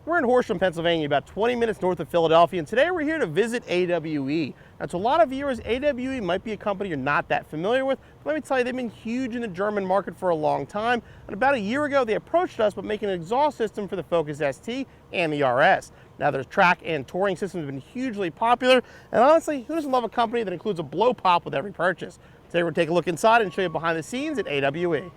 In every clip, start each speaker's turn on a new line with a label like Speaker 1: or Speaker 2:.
Speaker 1: We're in Horsham, Pennsylvania, about 20 minutes north of Philadelphia, and today we're here to visit AWE. Now, to a lot of viewers, AWE might be a company you're not that familiar with, but let me tell you, they've been huge in the German market for a long time, and about a year ago, they approached us by making an exhaust system for the Focus ST and the RS. Now, their track and touring systems have been hugely popular, and honestly, who doesn't love a company that includes a blow pop with every purchase? Today, we're going to take a look inside and show you behind the scenes at AWE.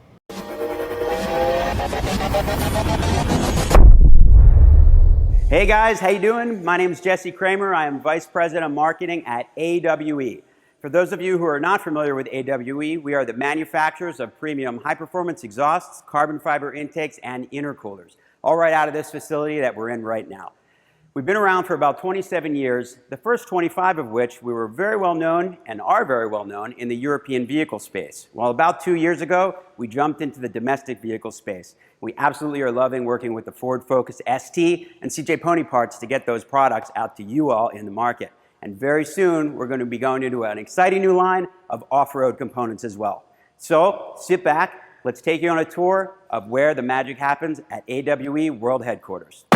Speaker 2: Hey guys, how you doing? My name is Jesse Kramer. I am Vice President of Marketing at AWE. For those of you who are not familiar with AWE, we are the manufacturers of premium high-performance exhausts, carbon fiber intakes, and intercoolers, all right out of this facility that we're in right now. We've been around for about 27 years, the first 25 of which we were very well known and are very well known in the European vehicle space. Well, about 2 years ago, we jumped into the domestic vehicle space. We absolutely are loving working with the Ford Focus ST and CJ Pony Parts to get those products out to you all in the market. And very soon, we're going to be going into an exciting new line of off-road components as well. So sit back, let's take you on a tour of where the magic happens at AWE World Headquarters.